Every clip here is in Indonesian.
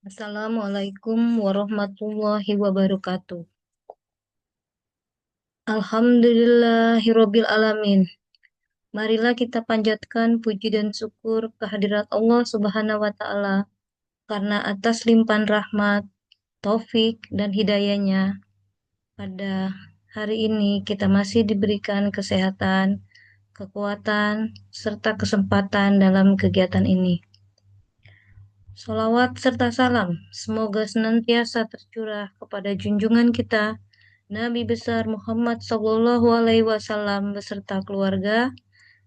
Assalamualaikum warahmatullahi wabarakatuh. Alhamdulillahirabbil alamin. Marilah kita panjatkan puji dan syukur kehadirat Allah Subhanahu wa taala karena atas limpahan rahmat, taufik dan hidayahnya pada hari ini kita masih diberikan kesehatan, kekuatan serta kesempatan dalam kegiatan ini. Salawat serta salam semoga senantiasa tercurah kepada junjungan kita Nabi besar Muhammad Sallallahu Alaihi Wasallam beserta keluarga,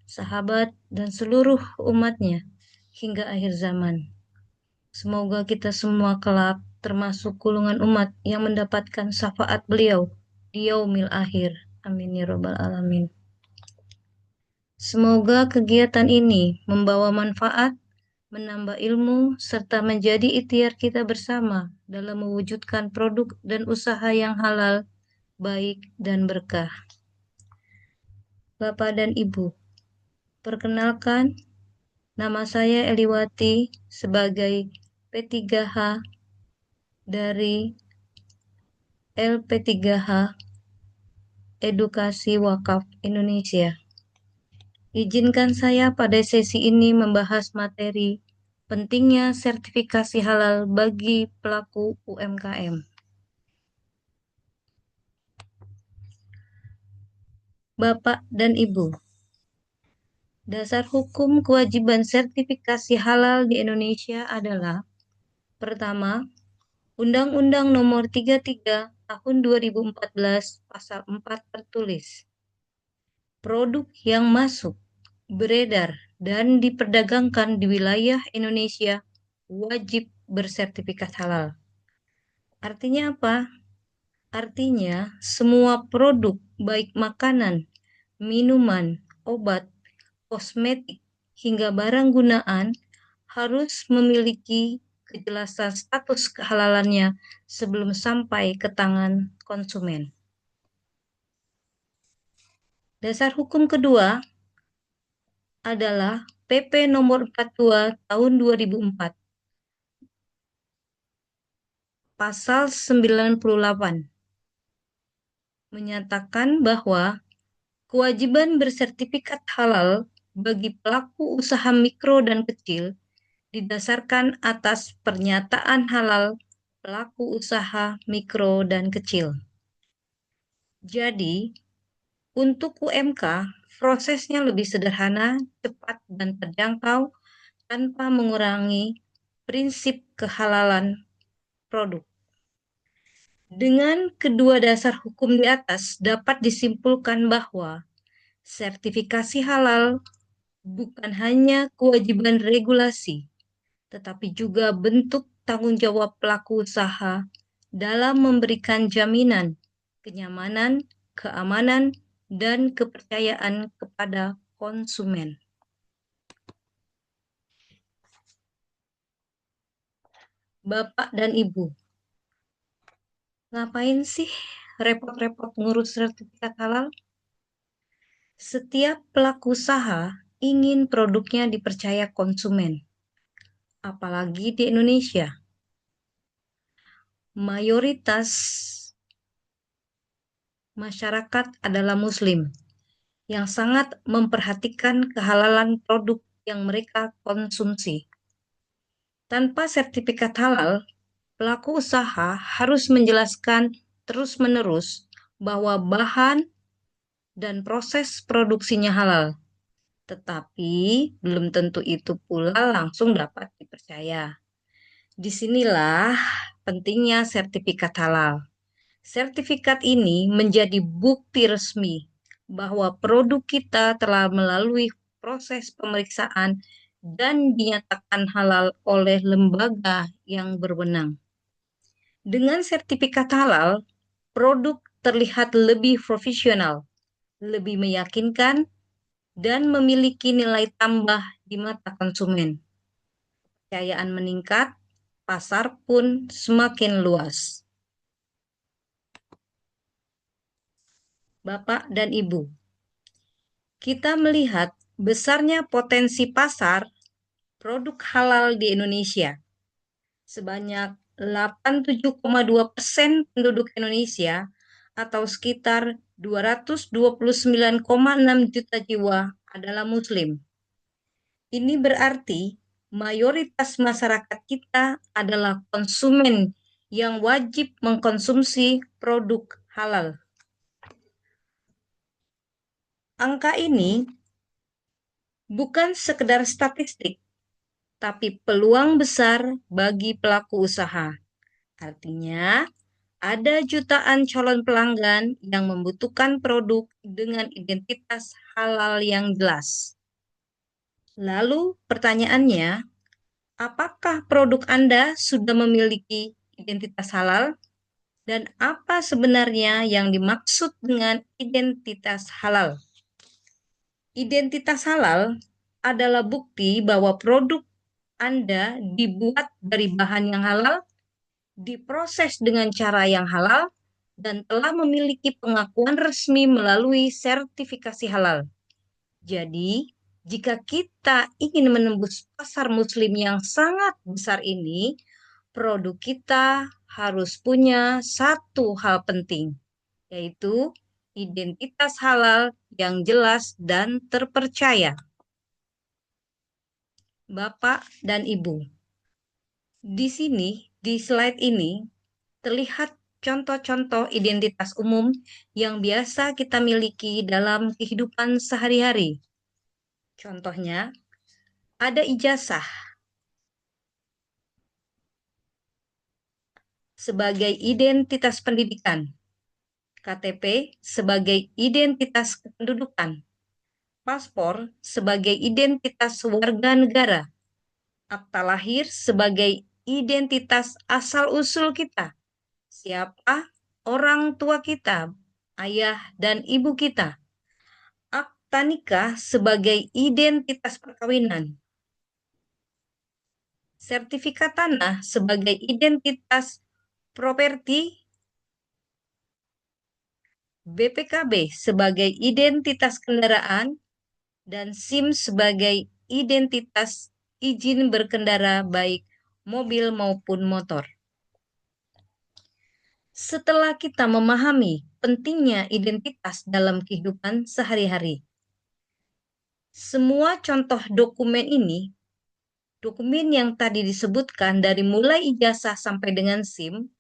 sahabat, dan seluruh umatnya hingga akhir zaman. Semoga kita semua kelak termasuk golongan umat yang mendapatkan syafaat beliau di yaumil akhir. Amin ya robbal alamin. Semoga kegiatan ini membawa manfaat, menambah ilmu, serta menjadi ikhtiar kita bersama dalam mewujudkan produk dan usaha yang halal, baik, dan berkah. Bapak dan Ibu, perkenalkan, nama saya Eliwati sebagai P3H dari LP3H Edukasi Wakaf Indonesia. Izinkan saya pada sesi ini membahas materi pentingnya sertifikasi halal bagi pelaku UMKM. Bapak dan Ibu, dasar hukum kewajiban sertifikasi halal di Indonesia adalah: pertama, Undang-Undang Nomor 33 Tahun 2014 Pasal 4 tertulis, produk yang masuk, beredar, dan diperdagangkan di wilayah Indonesia wajib bersertifikat halal. Artinya apa? Artinya semua produk baik makanan, minuman, obat, kosmetik, hingga barang gunaan harus memiliki kejelasan status kehalalannya sebelum sampai ke tangan konsumen. Dasar hukum kedua adalah PP nomor 42 tahun 2004, pasal 98, menyatakan bahwa kewajiban bersertifikat halal bagi pelaku usaha mikro dan kecil didasarkan atas pernyataan halal pelaku usaha mikro dan kecil. Jadi, untuk UMK, prosesnya lebih sederhana, cepat, dan terjangkau tanpa mengurangi prinsip kehalalan produk. Dengan kedua dasar hukum di atas, dapat disimpulkan bahwa sertifikasi halal bukan hanya kewajiban regulasi, tetapi juga bentuk tanggung jawab pelaku usaha dalam memberikan jaminan, kenyamanan, keamanan, dan kepercayaan kepada konsumen. Bapak dan Ibu, ngapain sih repot-repot ngurus sertifikat halal? Setiap pelaku usaha ingin produknya dipercaya konsumen, apalagi di Indonesia. Mayoritas masyarakat adalah Muslim yang sangat memperhatikan kehalalan produk yang mereka konsumsi. Tanpa sertifikat halal, pelaku usaha harus menjelaskan terus-menerus bahwa bahan dan proses produksinya halal, tetapi belum tentu itu pula langsung dapat dipercaya. Disinilah pentingnya sertifikat halal. Sertifikat ini menjadi bukti resmi bahwa produk kita telah melalui proses pemeriksaan dan dinyatakan halal oleh lembaga yang berwenang. Dengan sertifikat halal, produk terlihat lebih profesional, lebih meyakinkan, dan memiliki nilai tambah di mata konsumen. Kepercayaan meningkat, pasar pun semakin luas. Bapak dan Ibu, kita melihat besarnya potensi pasar produk halal di Indonesia. Sebanyak 87,2% penduduk Indonesia atau sekitar 229,6 juta jiwa adalah Muslim. Ini berarti mayoritas masyarakat kita adalah konsumen yang wajib mengkonsumsi produk halal. Angka ini bukan sekedar statistik, tapi peluang besar bagi pelaku usaha. Artinya, ada jutaan calon pelanggan yang membutuhkan produk dengan identitas halal yang jelas. Lalu pertanyaannya, apakah produk Anda sudah memiliki identitas halal? Dan apa sebenarnya yang dimaksud dengan identitas halal? Identitas halal adalah bukti bahwa produk Anda dibuat dari bahan yang halal, diproses dengan cara yang halal, dan telah memiliki pengakuan resmi melalui sertifikasi halal. Jadi, jika kita ingin menembus pasar muslim yang sangat besar ini, produk kita harus punya satu hal penting, yaitu identitas halal yang jelas dan terpercaya. Bapak dan Ibu, di sini, di slide ini, terlihat contoh-contoh identitas umum yang biasa kita miliki dalam kehidupan sehari-hari. Contohnya, ada ijazah sebagai identitas pendidikan, KTP sebagai identitas kependudukan, paspor sebagai identitas warga negara, akta lahir sebagai identitas asal-usul kita, siapa orang tua kita, ayah dan ibu kita, akta nikah sebagai identitas perkawinan, sertifikat tanah sebagai identitas properti, BPKB sebagai identitas kendaraan, dan SIM sebagai identitas izin berkendara baik mobil maupun motor. Setelah kita memahami pentingnya identitas dalam kehidupan sehari-hari, semua contoh dokumen ini, dokumen yang tadi disebutkan dari mulai ijazah sampai dengan SIM,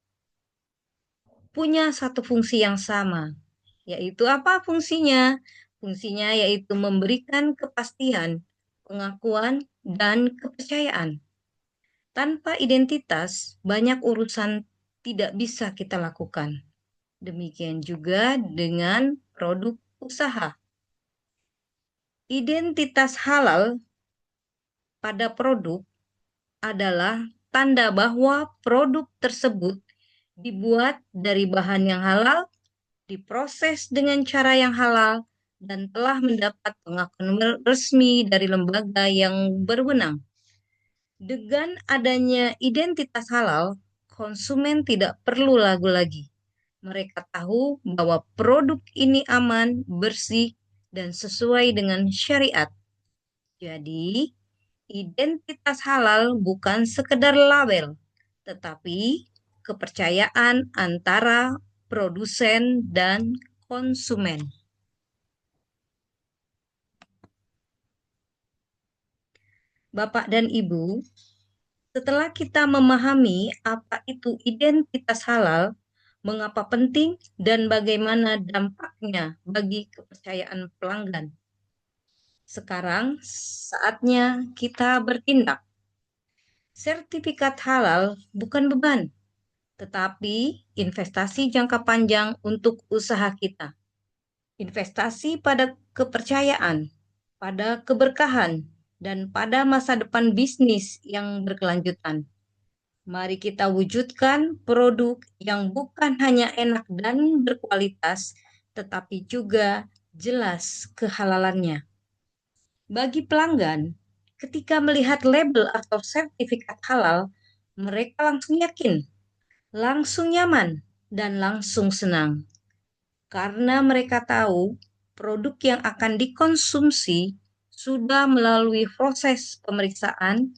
punya satu fungsi yang sama, yaitu apa fungsinya? Fungsinya yaitu memberikan kepastian, pengakuan, dan kepercayaan. Tanpa identitas, banyak urusan tidak bisa kita lakukan. Demikian juga dengan produk usaha. Identitas halal pada produk adalah tanda bahwa produk tersebut dibuat dari bahan yang halal, diproses dengan cara yang halal, dan telah mendapat pengakuan resmi dari lembaga yang berwenang. Dengan adanya identitas halal, konsumen tidak perlu ragu lagi. Mereka tahu bahwa produk ini aman, bersih, dan sesuai dengan syariat. Jadi, identitas halal bukan sekedar label, tetapi kepercayaan antara produsen dan konsumen. Bapak dan Ibu, setelah kita memahami apa itu identitas halal, mengapa penting, dan bagaimana dampaknya bagi kepercayaan pelanggan, sekarang saatnya kita bertindak. Sertifikat halal bukan beban, tetapi investasi jangka panjang untuk usaha kita. Investasi pada kepercayaan, pada keberkahan, dan pada masa depan bisnis yang berkelanjutan. Mari kita wujudkan produk yang bukan hanya enak dan berkualitas, tetapi juga jelas kehalalannya. Bagi pelanggan, ketika melihat label atau sertifikat halal, mereka langsung yakin, langsung nyaman, dan langsung senang. Karena mereka tahu produk yang akan dikonsumsi sudah melalui proses pemeriksaan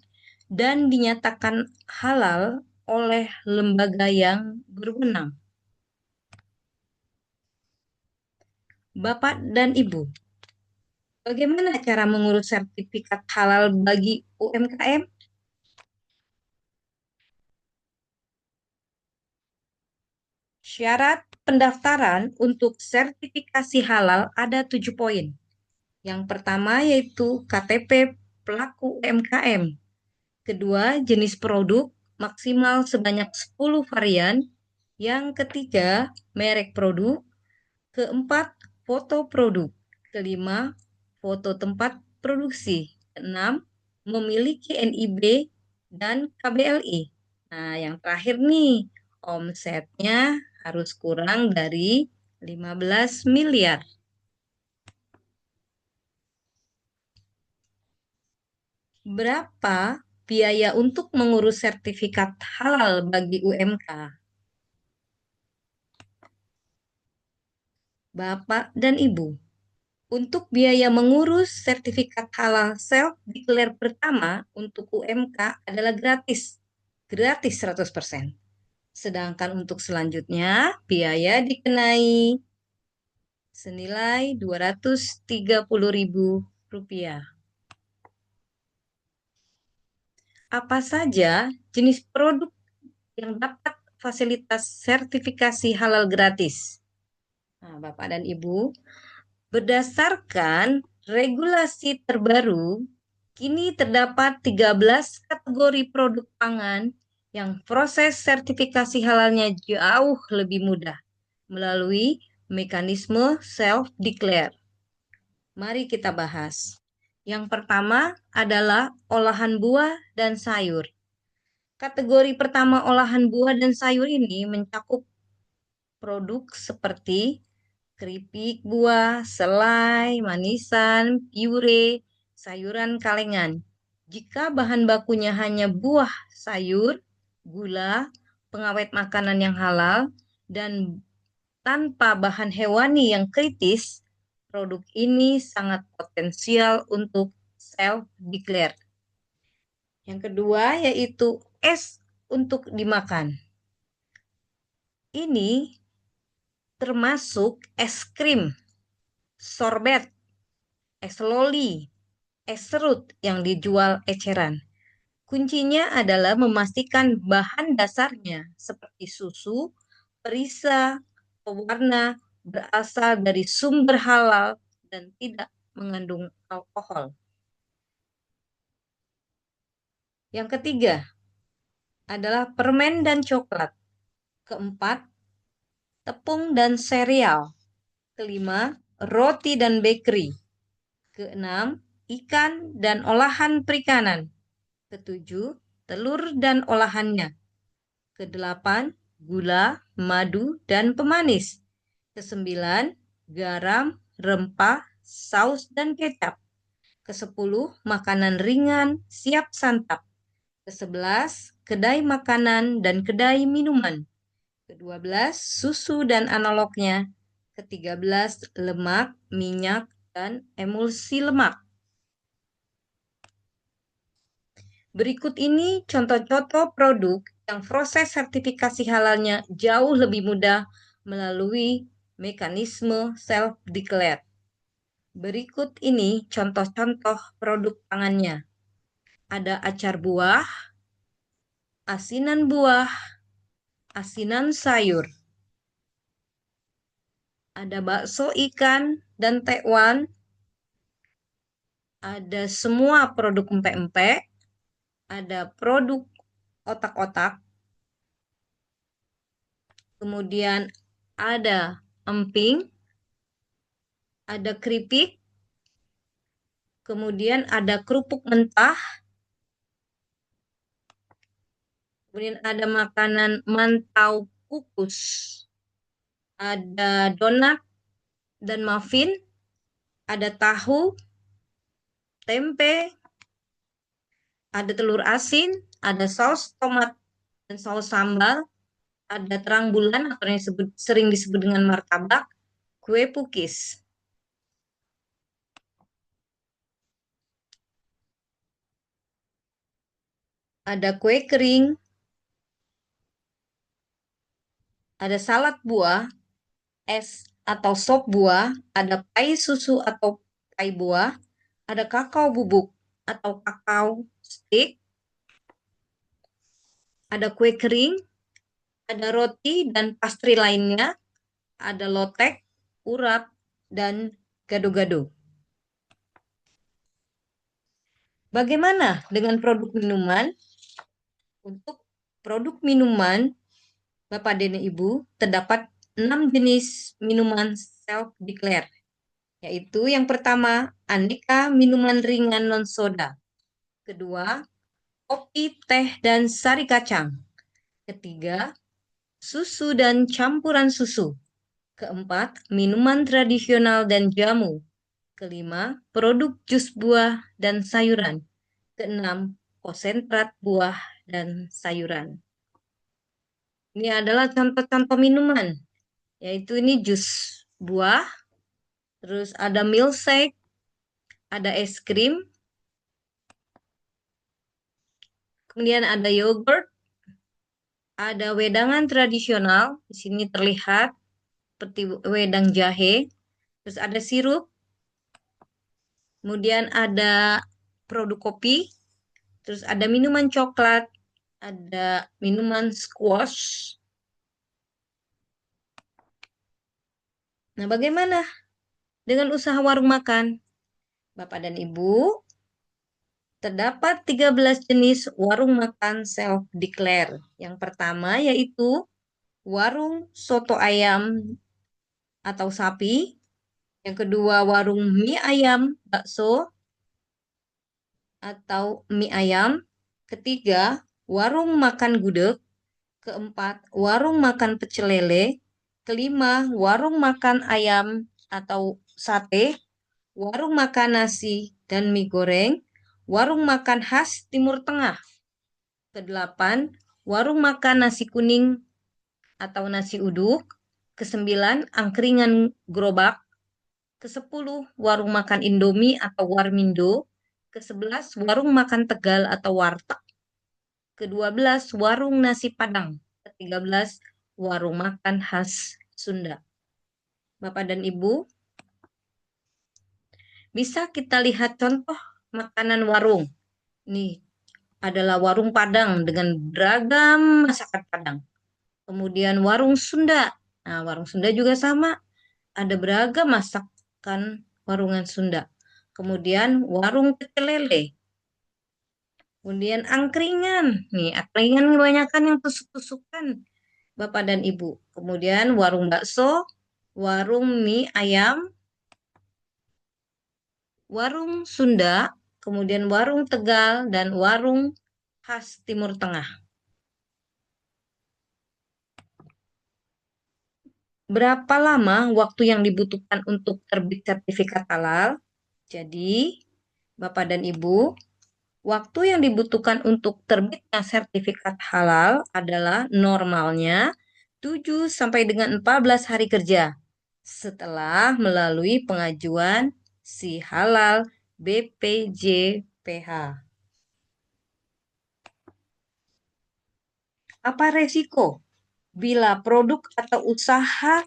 dan dinyatakan halal oleh lembaga yang berwenang. Bapak dan Ibu, bagaimana cara mengurus sertifikat halal bagi UMKM? Syarat pendaftaran untuk sertifikasi halal ada 7 poin. Yang pertama yaitu KTP pelaku UMKM. Kedua, jenis produk maksimal sebanyak 10 varian. Yang ketiga, merek produk. Keempat, foto produk. Kelima, foto tempat produksi. Keenam, memiliki NIB dan KBLI. Nah, yang terakhir nih, omsetnya harus kurang dari 15 miliar. Berapa biaya untuk mengurus sertifikat halal bagi UMK? Bapak dan Ibu, untuk biaya mengurus sertifikat halal self-declare pertama untuk UMK adalah gratis. Gratis 100%. Sedangkan untuk selanjutnya, biaya dikenai senilai Rp230.000. Apa saja jenis produk yang dapat fasilitas sertifikasi halal gratis? Nah, Bapak dan Ibu, berdasarkan regulasi terbaru, kini terdapat 13 kategori produk pangan yang proses sertifikasi halalnya jauh lebih mudah melalui mekanisme self-declare. Mari kita bahas. Yang pertama adalah olahan buah dan sayur. Kategori pertama olahan buah dan sayur ini mencakup produk seperti keripik buah, selai, manisan, pure, sayuran kalengan. Jika bahan bakunya hanya buah, sayur, gula, pengawet makanan yang halal, dan tanpa bahan hewani yang kritis, produk ini sangat potensial untuk self-declare. Yang kedua yaitu es untuk dimakan. Ini termasuk es krim, sorbet, es loli, es serut yang dijual eceran. Kuncinya adalah memastikan bahan dasarnya seperti susu, perisa, pewarna berasal dari sumber halal dan tidak mengandung alkohol. Yang ketiga adalah permen dan coklat. Keempat, tepung dan sereal. Kelima, roti dan bakery. Keenam, ikan dan olahan perikanan. Ketujuh, telur dan olahannya. Kedelapan, gula, madu, dan pemanis. Kesembilan, garam, rempah, saus, dan kecap. Kesepuluh, makanan ringan, siap santap. Kesebelas, kedai makanan dan kedai minuman. Kedua belas, susu dan analognya. Ketiga belas, lemak, minyak, dan emulsi lemak. Berikut ini contoh-contoh produk yang proses sertifikasi halalnya jauh lebih mudah melalui mekanisme self-declare. Berikut ini contoh-contoh produk pangannya. Ada acar buah, asinan buah, asinan sayur. Ada bakso ikan dan tekwan. Ada semua produk empek-empek. Ada produk otak-otak. Kemudian ada emping, ada keripik, kemudian ada kerupuk mentah, kemudian ada makanan mantau kukus, ada donat dan muffin, ada tahu, tempe, ada telur asin, ada saus tomat dan saus sambal, ada terang bulan atau yang sering disebut dengan martabak, kue pukis. Ada kue kering, ada salad buah, es atau sop buah, ada pai susu atau pai buah, ada kakao bubuk atau kakao stick, ada kue kering, ada roti dan pastry lainnya, ada lotek, urap, dan gado-gado. Bagaimana dengan produk minuman? Untuk produk minuman, Bapak dan Ibu, terdapat 6 jenis minuman self-declare, yaitu yang pertama, aneka minuman ringan non-soda. Kedua, kopi, teh, dan sari kacang. Ketiga, susu dan campuran susu. Keempat, minuman tradisional dan jamu. Kelima, produk jus buah dan sayuran. Keenam, konsentrat buah dan sayuran. Ini adalah contoh-contoh minuman, yaitu ini jus buah, terus ada milkshake, ada es krim, kemudian ada yogurt, ada wedangan tradisional, di sini terlihat seperti wedang jahe, terus ada sirup, kemudian ada produk kopi, terus ada minuman coklat, ada minuman squash. Nah, bagaimana dengan usaha warung makan? Bapak dan Ibu, terdapat 13 jenis warung makan self-declare. Yang pertama yaitu warung soto ayam atau sapi. Yang kedua warung mie ayam bakso atau mie ayam. Ketiga, warung makan gudeg. Keempat, warung makan pecel lele. Kelima, warung makan ayam atau sate. Warung makan nasi dan mie goreng. Warung makan khas Timur Tengah. Kedelapan, warung makan nasi kuning atau nasi uduk. Kesembilan, angkringan gerobak. Kesepuluh, warung makan Indomie atau warmindo. Kesebelas, warung makan Tegal atau warteg. Kedua belas, warung nasi Padang. Ketiga belas, warung makan khas Sunda. Bapak dan Ibu, bisa kita lihat contoh makanan warung. Ini adalah warung Padang dengan beragam masakan Padang. Kemudian warung Sunda. Nah, warung Sunda juga sama. Ada beragam masakan warungan Sunda. Kemudian warung pecel lele. Kemudian angkringan. Nih, angkringan kebanyakan yang tusuk-tusukan, Bapak dan Ibu. Kemudian warung bakso, warung mie ayam, warung Sunda, kemudian warung Tegal, dan warung khas Timur Tengah. Berapa lama waktu yang dibutuhkan untuk terbit sertifikat halal? Jadi, Bapak dan Ibu, waktu yang dibutuhkan untuk terbitnya sertifikat halal adalah normalnya 7 sampai dengan 14 hari kerja setelah melalui pengajuan si halal BPJPH. Apa resiko bila produk atau usaha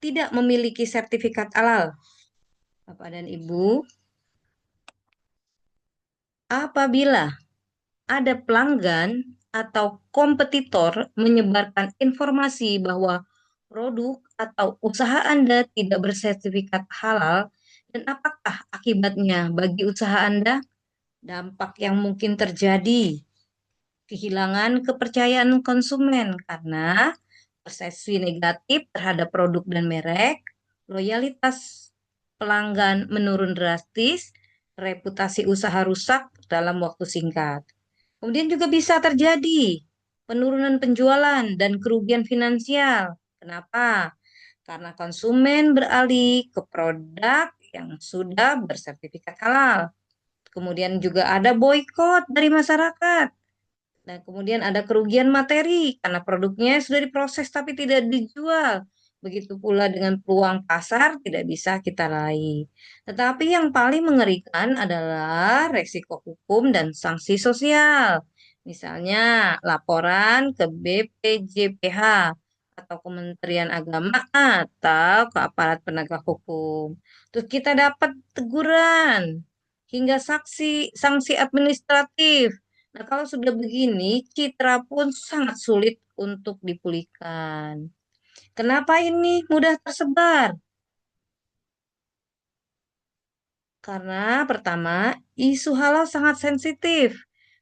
tidak memiliki sertifikat halal? Bapak dan Ibu, apabila ada pelanggan atau kompetitor menyebarkan informasi bahwa produk atau usaha Anda tidak bersertifikat halal, dan apakah akibatnya bagi usaha Anda? Dampak yang mungkin terjadi, kehilangan kepercayaan konsumen karena persepsi negatif terhadap produk dan merek, loyalitas pelanggan menurun drastis, reputasi usaha rusak dalam waktu singkat. Kemudian juga bisa terjadi penurunan penjualan dan kerugian finansial. Kenapa? Karena konsumen beralih ke produk yang sudah bersertifikat halal. Kemudian juga ada boykot dari masyarakat. Nah, kemudian ada kerugian materi karena produknya sudah diproses tapi tidak dijual. Begitu pula dengan peluang pasar tidak bisa kita raih. Tetapi yang paling mengerikan adalah resiko hukum dan sanksi sosial. Misalnya laporan ke BPJPH atau Kementerian Agama atau ke aparat penegak hukum. Terus kita dapat teguran hingga sanksi administratif. Nah, kalau sudah begini, citra pun sangat sulit untuk dipulihkan. Kenapa ini mudah tersebar? Karena pertama, isu halal sangat sensitif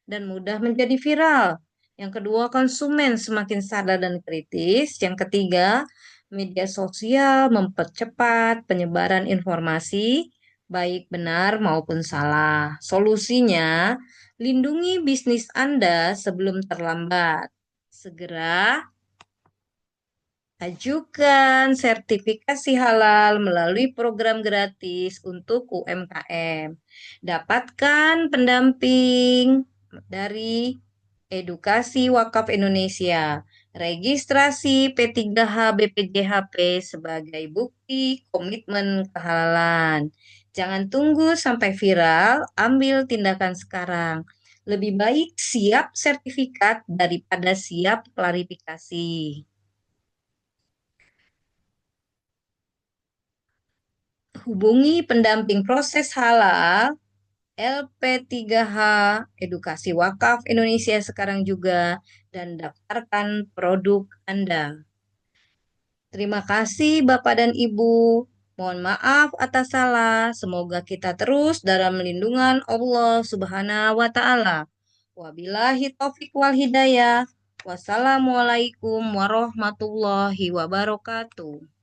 dan mudah menjadi viral. Yang kedua, konsumen semakin sadar dan kritis. Yang ketiga, media sosial mempercepat penyebaran informasi, baik benar maupun salah. Solusinya, lindungi bisnis Anda sebelum terlambat. Segera ajukan sertifikasi halal melalui program gratis untuk UMKM. Dapatkan pendamping dari Edukasi Wakaf Indonesia. Registrasi P3H BPJHP sebagai bukti komitmen kehalalan. Jangan tunggu sampai viral, ambil tindakan sekarang. Lebih baik siap sertifikat daripada siap klarifikasi. Hubungi pendamping proses halal LP3H Edukasi Wakaf Indonesia sekarang juga dan daftarkan produk Anda. Terima kasih Bapak dan Ibu. Mohon maaf atas salah. Semoga kita terus dalam lindungan Allah Subhanahu wa taala. Wabillahi taufik wal hidayah. Wassalamualaikum warahmatullahi wabarakatuh.